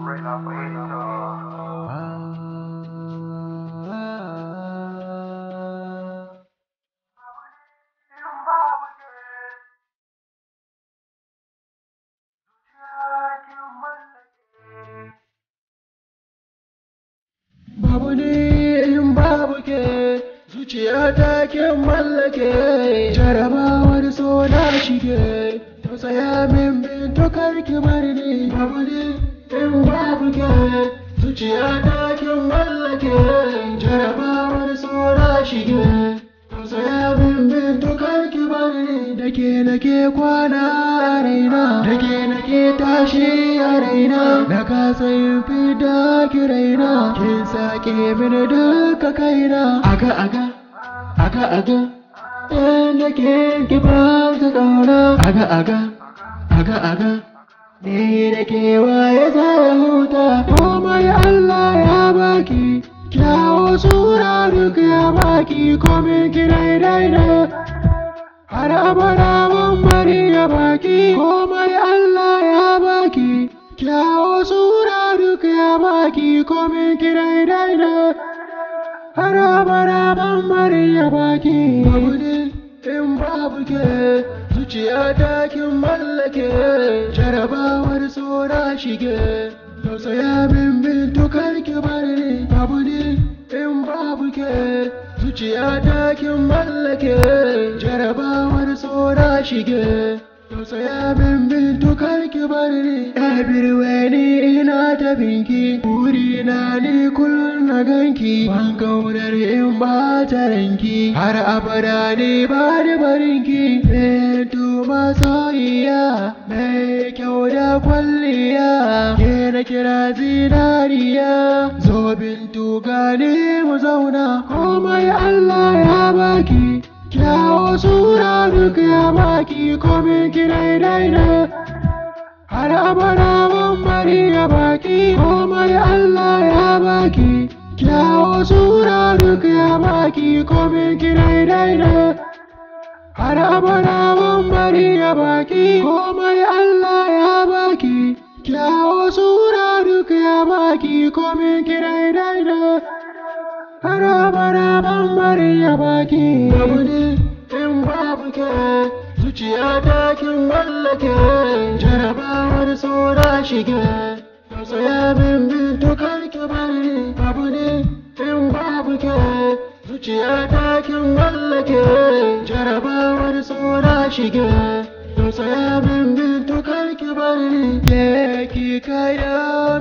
Raina fahimta. Babu ne in babu ke, zuciya ta kin mallake, jarabawar so na shige, tausaya min bintu karki bar ni. Babu ne in babu ke, zuciya ta kin mallake, jarabawar so na shige, tausaya min bintu karki bar ni. Dake nake kwana a raina, dake nake tashi a raina, na kasa yin fida ki raina, kin sake mini duka kaina. Aga, inda ke ki ba ta ƙauna. Aga, ni da ke waye zai huta. Komai Allah ya baki, kyawo sura duk ya baki, komai ki daidai. Har abada ban bari ya baki, komai Allah ya baki, kyawo sura duk ya baki, komai ki daidai. Har abada ban bari ya baki. Babu ne in babu ke, zuciya ta kin mallake, jarabawar so na shige, tausaya min bintu karki bar ni. Babu ne in babu ke, zuciya ta kin mallake, jarabawar so na shige, tausaya min bintu karki bar ni. Everywhere ni ina ta binki, burina ni kullum na ganki, ban kaunar in ba ta ranki, har abada ni ba ni barinki. Bintu masoyiya, mai kyau da kwalliya, ke na kira zinariya, zo bintu gani mu zauna. Komai Allah ya baki, kyawo sura duk ya baki, komai ki daidai. Har abada ban bari ya baki, komai Allah ya baki, kyawo sura duk ya baki, komai ki daidai. Har abada ban bari ya baki, komai Allah ya baki, kyawo sura duk ya baki, komai ki daidai. Har abada ban bari ya baki. Babu ne in babu ke, zuciya ta kin mallake, jarabawar so na shige, tausaya min bintu karki bar ni. Babu ne in babu ke, zuciya ta kin mallake, jarabawar so na shige, tausaya min bintu karki bar ni. Ke ki kai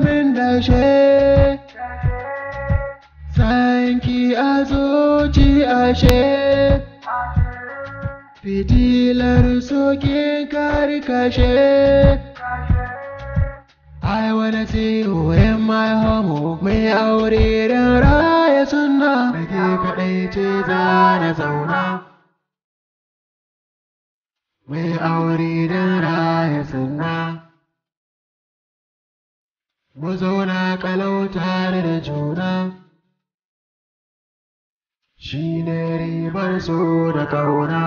min dashe, sanki a zuci ashe, fitilar sokin karkashe. I wanna see you in my home, mai aure da raya sunna, da ke kaɗai ce za na zauna. Mai aure da raya sunna, mu zauna kalau tare da juna, shi ne ribar so da ƙauna.